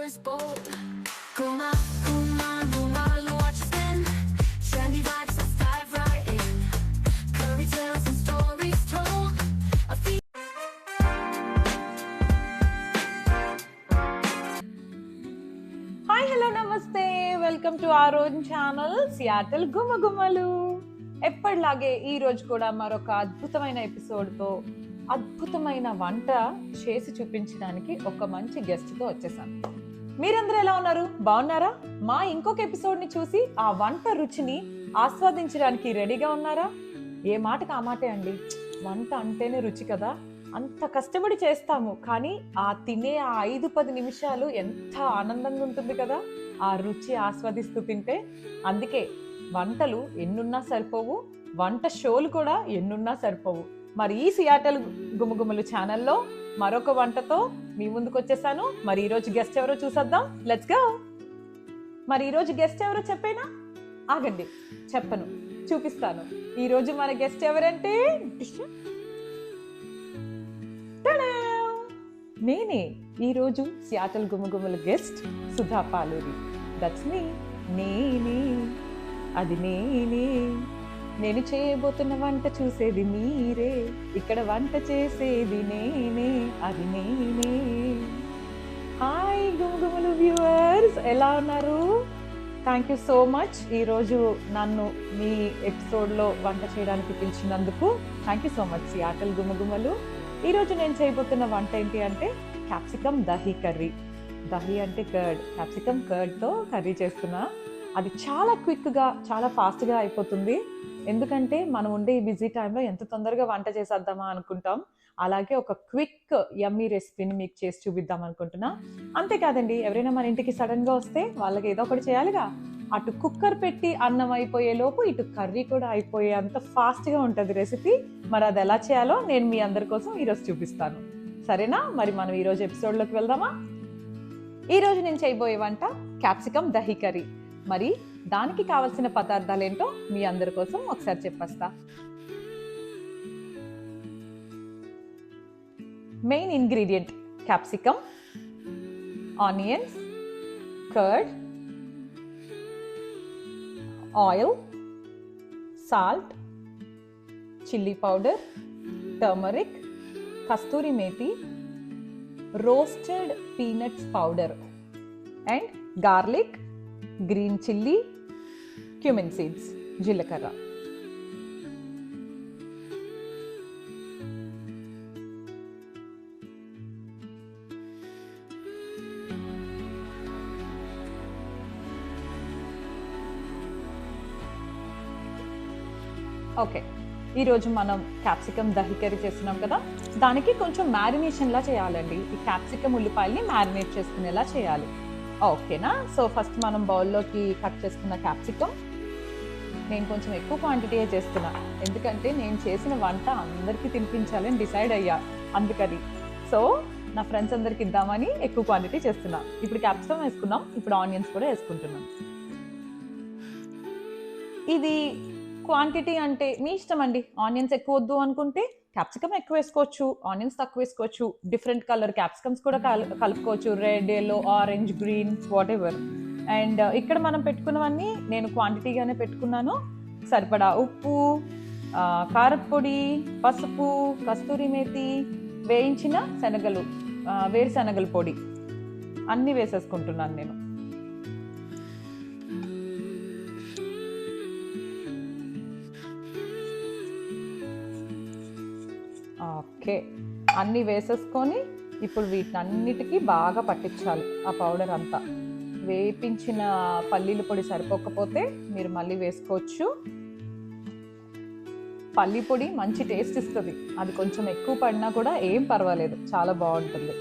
is bold. Guma, guma, guma, watch us spin. Trendy vibes, let's dive right in. Curry tales and stories told. A feast. Hi hello నమస్తే, welcome to our own channel Seattle Gumagumalu. ఎప్పటిలాగే ఈ రోజు కూడా మరొక అద్భుతమైన ఎపిసోడ్తో అద్భుతమైన వంట చేసి చూపించడానికి ఒక మంచి గెస్ట్తో వచ్చేసాను. మీరందరూ ఎలా ఉన్నారు? బాగున్నారా? మా ఇంకొక ఎపిసోడ్ని చూసి ఆ వంట రుచిని ఆస్వాదించడానికి రెడీగా ఉన్నారా? ఏ మాటకు ఆ మాటే అండి, వంట అంటేనే రుచి కదా. అంత కష్టపడి చేస్తాము, కానీ ఆ తినే ఆ 5-10 నిమిషాలు ఎంత ఆనందంగా ఉంటుంది కదా, ఆ రుచి ఆస్వాదిస్తూ తింటే. అందుకే వంటలు ఎన్నున్నా సరిపోవు, వంట షోలు కూడా ఎన్నున్నా సరిపోవు. మరి ఈ సియాటల్ గుమగుమలు ఛానల్లో మరొక వంటతో మీ ముందుకు వచ్చేసాను. మరి ఈరోజు గెస్ట్ ఎవరో చూసేద్దాం, లెట్స్ గో. మరి ఈరోజు గెస్ట్ ఎవరో చెప్పేనా? ఆగండి, చెప్పను, చూపిస్తాను. ఈరోజు మన గెస్ట్ ఎవరంటే నేనే ఈరోజు సియాటల్ గుమగుమల guest Sudha Paluri. That's me. నేనే, అది నేనే. నేను చేయబోతున్న వంట చూసేది మీరే, ఇక్కడ వంట చేసేది నేనే, అది నేనే. హాయ్ గుమగుమలు వ్యూవర్స్, ఎలా ఉన్నారు? థ్యాంక్ యూ సో మచ్ ఈరోజు నన్ను మీ ఎపిసోడ్లో వంట చేయడానికి పిలిచినందుకు. Thank you so much Seattle Gumagumalu. ఈరోజు నేను చేయబోతున్న వంట ఏంటి అంటే క్యాప్సికమ్ దహీ కర్రీ. దహీ అంటే కర్డ్, క్యాప్సికమ్ కర్డ్తో కర్రీ చేస్తున్నా. అది చాలా క్విక్గా, చాలా ఫాస్ట్గా అయిపోతుంది. ఎందుకంటే మనం ఉండే ఈ బిజీ టైంలో ఎంత తొందరగా వంట చేసేద్దామా అనుకుంటాం. అలాగే ఒక క్విక్ యమ్మీ రెసిపీని మీకు చేసి చూపిద్దాం అనుకుంటున్నా. అంతేకాదండి, ఎవరైనా మన ఇంటికి సడన్గా వస్తే వాళ్ళకి ఏదో ఒకటి చేయాలిగా. అటు కుక్కర్ పెట్టి అన్నం అయిపోయే లోపు ఇటు కర్రీ కూడా అయిపోయే అంత ఫాస్ట్గా ఉంటుంది రెసిపీ. మరి అది ఎలా చేయాలో నేను మీ అందరి కోసం ఈరోజు చూపిస్తాను. సరేనా? మరి మనం ఈరోజు ఎపిసోడ్లోకి వెళ్దామా? ఈరోజు నేను చేయబోయే వంట క్యాప్సికమ్ దహీ కర్రీ. మరి దానికి కావలసిన పదార్థాలు ఏంటో మీ అందరి కోసం ఒకసారి చెప్పేస్తా. Main ingredient capsicum, onions, curd, oil, salt, chilli powder, turmeric, Kasturi methi, roasted peanuts powder and garlic, green chilli, cumin seeds, జీలకర్ర. ఓకే, ఈరోజు మనం క్యాప్సికమ్ దహీ కర్రీ చేస్తున్నాం కదా, దానికి కొంచెం మ్యారినేషన్లా చేయాలండి. ఈ క్యాప్సికమ్ ఉల్లిపాయల్ని మ్యారినేట్ చేసుకునేలా చేయాలి. ఓకేనా? సో ఫస్ట్ మనం బౌల్లోకి కట్ చేసుకున్న క్యాప్సికమ్, నేను కొంచెం ఎక్కువ క్వాంటిటీయే చేస్తున్నా, ఎందుకంటే నేను చేసిన వంట అందరికీ తినిపించాలని డిసైడ్ అయ్యా, అందుకని. సో నా ఫ్రెండ్స్ అందరికి ఇద్దామని ఎక్కువ క్వాంటిటీ చేస్తున్నా. ఇప్పుడు క్యాప్సికమ్ వేసుకున్నాం, ఇప్పుడు ఆనియన్స్ కూడా వేసుకుంటున్నాం. ఇది క్వాంటిటీ అంటే మీ ఇష్టం అండి. ఆనియన్స్ ఎక్కువ వద్దు అనుకుంటే క్యాప్సికమ్ ఎక్కువ వేసుకోవచ్చు, ఆనియన్స్ తక్కువ వేసుకోవచ్చు. డిఫరెంట్ కలర్ క్యాప్సికమ్స్ కూడా కలుపుకోవచ్చు, red, yellow, orange, green, what ever. And ఇక్కడ మనం పెట్టుకున్నవన్నీ నేను క్వాంటిటీగానే పెట్టుకున్నాను. సరిపడా ఉప్పు, కారపొడి, పసుపు, కస్తూరి మేతి, వేయించిన శనగలు, వేరుశనగల పొడి అన్నీ వేసేసుకుంటున్నాను నేను. ఓకే, అన్నీ వేసేసుకొని ఇప్పుడు వీటన్నిటికీ బాగా పట్టించాలి ఆ పౌడర్ అంతా. వేపించిన పల్లీల పొడి సరిపోకపోతే మీరు మళ్ళీ వేసుకోవచ్చు. పల్లీ పొడి మంచి టేస్ట్ ఇస్తుంది, అది కొంచెం ఎక్కువ పడినా కూడా ఏం పర్వాలేదు, చాలా బాగుంటుంది.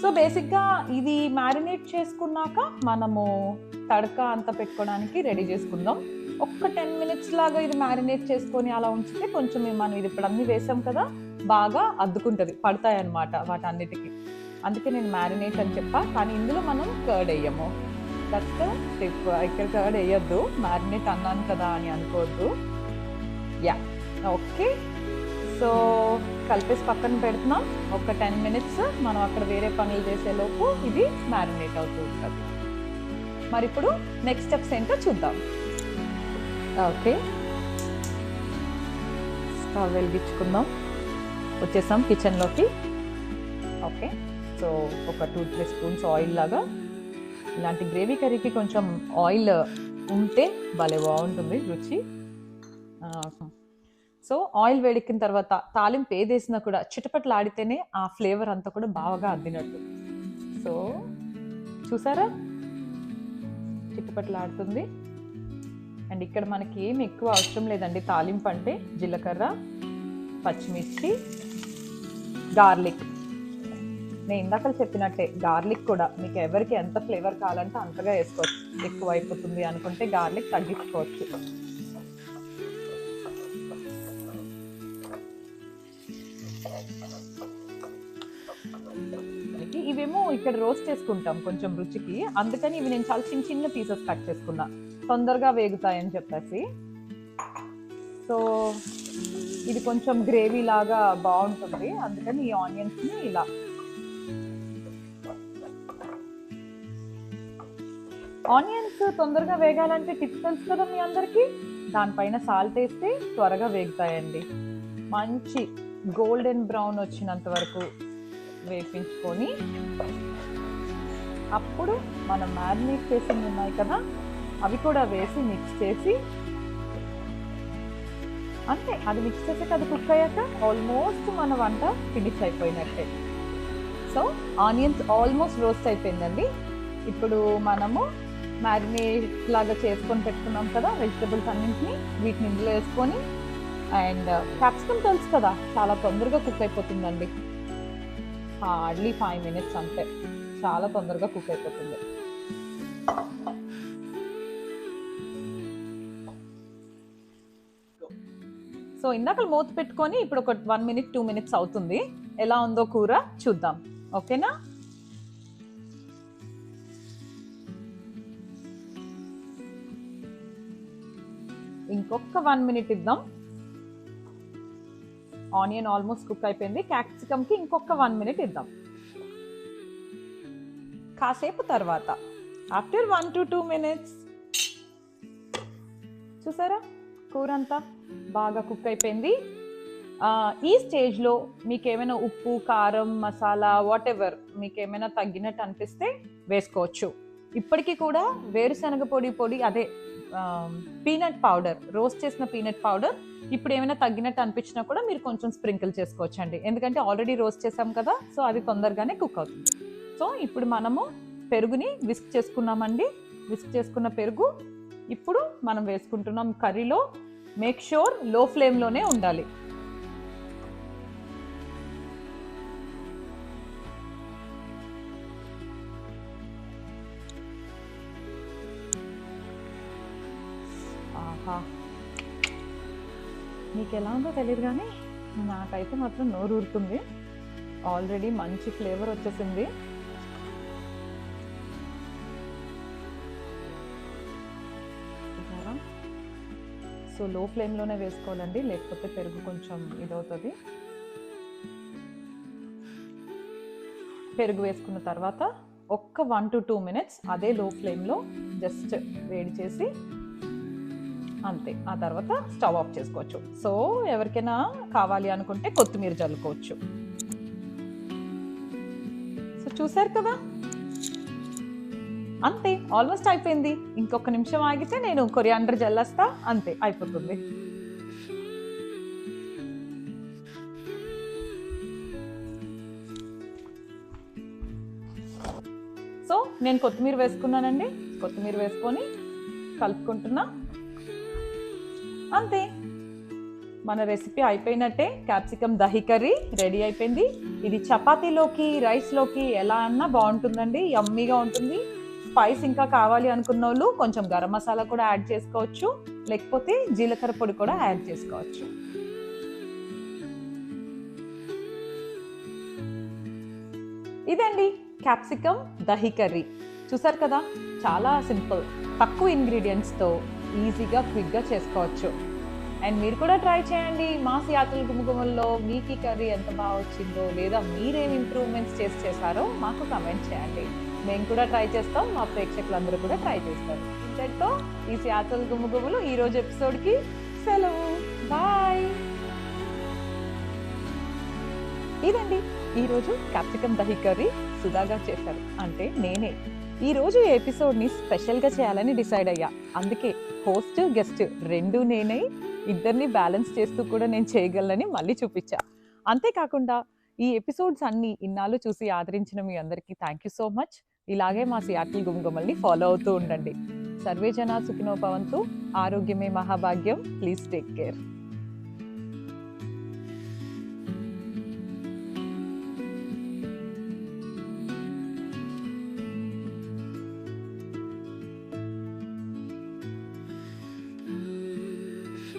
సో బేసిక్గా ఇది మ్యారినేట్ చేసుకున్నాక మనము తడక అంతా పెట్టుకోవడానికి రెడీ చేసుకుందాం. ఒక్క 10 minutes లాగా ఇది మ్యారినేట్ చేసుకొని అలా ఉంచితే కొంచెం మనం ఇది ఇప్పుడు అన్నీ వేసాం కదా, బాగా అద్దుకుంటుంది, పడతాయి అన్నమాట వాటన్నిటికీ. అందుకే నేను మ్యారినేట్ అని చెప్పా, కానీ ఇందులో మనం కర్డ్ వేయము. That's the tip. ఇక్కడ కర్డ్ వేయద్దు, మ్యారినేట్ అన్నాను కదా అని అనుకోవద్దు. Yeah, okay. సో కలిపేసి పక్కన పెడుతున్నాం. ఒక 10 minutes మనం అక్కడ వేరే పనులు చేసేలోపు ఇది మ్యారినేట్ అవుతూ ఉంటుంది. మరి ఇప్పుడు నెక్స్ట్ స్టెప్స్ ఏంటో చూద్దాం. ఓకే, స్టవ్ వెలిగించుకుందాం. వచ్చేసాం కిచెన్లోకి. ఓకే, సో ఒక 2-3 స్పూన్స్ ఆయిల్ లాగా. ఇలాంటి గ్రేవీ కర్రీకి కొంచెం ఆయిల్ ఉంటే భలే బాగుంటుంది రుచి. సో ఆయిల్ వేడెక్కిన తర్వాత తాలింపు ఏదేసినా కూడా చిటపట్లు ఆడితేనే ఆ ఫ్లేవర్ అంతా కూడా బాగా అద్దినట్టు. సో చూసారా, చిటపట్లు ఆడుతుంది. అండ్ ఇక్కడ మనకి ఏమి ఎక్కువ అవసరం లేదండి. తాలింపు అంటే జీలకర్ర, పచ్చిమిర్చి, గార్లిక్. నేను ఇందాక చెప్పినట్టే గార్లిక్ కూడా మీకు ఎవరికి ఎంత ఫ్లేవర్ కావాలంటే అంతగా వేసుకోవచ్చు. ఎక్కువ అయిపోతుంది అనుకుంటే గార్లిక్ తగ్గించుకోవచ్చు. ఇవేమో ఇక్కడ రోస్ట్ చేసుకుంటాం కొంచెం రుచికి, అందుకని ఇవి నేను చాలా చిన్న చిన్న పీసెస్ కట్ చేసుకున్నా, తొందరగా వేగుతాయని చెప్పేసి. సో ఇది కొంచెం గ్రేవీ లాగా బాగుంటుంది, అందుకని ఈ ఆనియన్స్ని ఇలా. ఆనియన్స్ తొందరగా వేగాలంటే టిప్ తెలుసు కదా మీ అందరికీ. దానిపైన సాల్ట్ వేస్తే త్వరగా వేగుతాయండి. మంచి గోల్డెన్ బ్రౌన్ వచ్చినంత వరకు వేపించుకొని అప్పుడు మనం మ్యారినేట్ చేసింది ఉన్నాయి కదా అవి కూడా వేసి మిక్స్ చేసి, అంతే. అది మిక్స్ చేసాక అది కుక్ అయ్యాక ఆల్మోస్ట్ మన వంట ఫినిష్ అయిపోయినట్టే. సో ఆనియన్స్ ఆల్మోస్ట్ రోస్ట్ అయిపోయిందండి. ఇప్పుడు మనము మ్యారినేట్ లాగా చేసుకొని పెట్టుకున్నాం కదా వెజిటబుల్స్ అన్నింటినీ, వీటిని ఇందులో వేసుకొని, అండ్ క్యాప్సికమ్ తెలుసు కదా చాలా తొందరగా కుక్ అయిపోతుందండి. హార్డ్లీ 5 minutes అంతే, చాలా తొందరగా కుక్ అయిపోతుంది. సో ఇందాక మూత పెట్టుకొని ఇప్పుడు ఒక 1 minute 2 minutes అవుతుంది. ఎలా ఉందో కూర చూద్దాం. ఓకేనా? ఇంకొక 1 minute ఇద్దాం. ఆనియన్ ఆల్మోస్ట్ కుక్ అయిపోయింది. క్యాప్సికమ్కి ఇంకొక 1 minute ఇద్దాం. కాసేపు తర్వాత ఆఫ్టర్ 1 to 2 minutes చూసారా కూర అంతా బాగా కుక్ అయిపోయింది. ఈ స్టేజ్లో మీకు ఏమైనా ఉప్పు, కారం, మసాలా వాట్ ఎవర్ మీకు ఏమైనా తగ్గినట్టు అనిపిస్తే వేసుకోవచ్చు. ఇప్పటికీ కూడా వేరుశనగ పొడి అదే పీనట్ పౌడర్, రోస్ట్ చేసిన పీనట్ పౌడర్ ఇప్పుడు ఏమైనా తగ్గినట్టు అనిపించినా కూడా మీరు కొంచెం స్ప్రింకిల్ చేసుకోవచ్చు అండి. ఎందుకంటే ఆల్రెడీ రోస్ట్ చేసాం కదా, సో అది తొందరగానే కుక్ అవుతుంది. సో ఇప్పుడు మనము పెరుగుని విస్క్ చేసుకున్నామండి. విస్క్ చేసుకున్న పెరుగు ఇప్పుడు మనం వేసుకుంటున్నాం కర్రీలో. మేక్ షూర్ లో ఫ్లేమ్లోనే ఉండాలి. ఆహా, మీకు ఎలా ఉందో తెలియదు కానీ నాకైతే మాత్రం నోరు ఊరుతుంది. ఆల్రెడీ మంచి ఫ్లేవర్ వచ్చేసింది. సో లో ఫ్లేమ్లోనే వేసుకోవాలండి, లేకపోతే పెరుగు కొంచెం ఇదవుతుంది. పెరుగు వేసుకున్న తర్వాత ఒక్క 1 to 2 minutes అదే లో ఫ్లేమ్లో జస్ట్ వేడి చేసి అంతే. ఆ తర్వాత స్టవ్ ఆఫ్ చేసుకోవచ్చు. సో ఎవరికైనా కావాలి అనుకుంటే కొత్తిమీర చల్లుకోవచ్చు. సో చూసారు కదా, అంతే, ఆల్మోస్ట్ అయిపోయింది. ఇంకొక నిమిషం ఆగితే నేను కొరియాండర్ జల్లేస్తా, అంతే అయిపోతుంది. సో నేను కొత్తిమీర వేసుకున్నానండి. కొత్తిమీర వేసుకొని కలుపుకుంటున్నా, అంతే. మన రెసిపీ అయిపోయినట్టే. క్యాప్సికమ్ దహి కర్రీ రెడీ అయిపోయింది. ఇది చపాతీలోకి, రైస్లోకి ఎలా అన్నా బాగుంటుందండి, యమ్మీగా ఉంటుంది. స్పైస్ ఇంకా కావాలి అనుకున్న వాళ్ళు కొంచెం గరం మసాలా కూడా యాడ్ చేసుకోవచ్చు, లేకపోతే జీలకర్ర పొడి కూడా యాడ్ చేసుకోవచ్చు. ఇదండి క్యాప్సికమ్ దహి కర్రీ. చూసారు కదా, చాలా సింపుల్, తక్కువ ఇంగ్రీడియంట్స్తో ఈజీగా క్విక్గా చేసుకోవచ్చు. అండ్ మీరు కూడా ట్రై చేయండి. మా సియాటల్ గుమగుమల్లో మీకు ఈ కర్రీ ఎంత బాగా వచ్చిందో, లేదా మీరేం ఇంప్రూవ్మెంట్స్ చేశారో మాకు కమెంట్ చేయండి. మేము కూడా ట్రై చేస్తాం, మా ప్రేక్షకులందరూ కూడా ట్రై చేస్తారు. ఇంతటితో ఈ సియాటల్ గుమగుమలు ఈరోజు ఎపిసోడ్కి సెలవు. బాయ్. ఇదండి ఈరోజు క్యాప్సికమ్ దహీ కర్రీ సుధాగా చేశారు, అంటే నేనే. ఈరోజు ఈ ఎపిసోడ్ని స్పెషల్గా చేయాలని డిసైడ్ అయ్యా. అందుకే హోస్ట్ గెస్ట్ రెండు నేనే, ఇద్దరిని బ్యాలెన్స్ చేస్తూ కూడా నేను చేయగలనని మళ్ళీ చూపించా. అంతేకాకుండా ఈ ఎపిసోడ్స్ అన్నీ ఇన్నాళ్ళు చూసి ఆదరించిన మీ అందరికీ థ్యాంక్ యూ సో మచ్. ఇలాగే మా సియాటల్ గుమగుమల్ని ఫాలో అవుతూ ఉండండి. సర్వే జనా సుఖినో భవంతు. ఆరోగ్యమే మహాభాగ్యం. Please take care.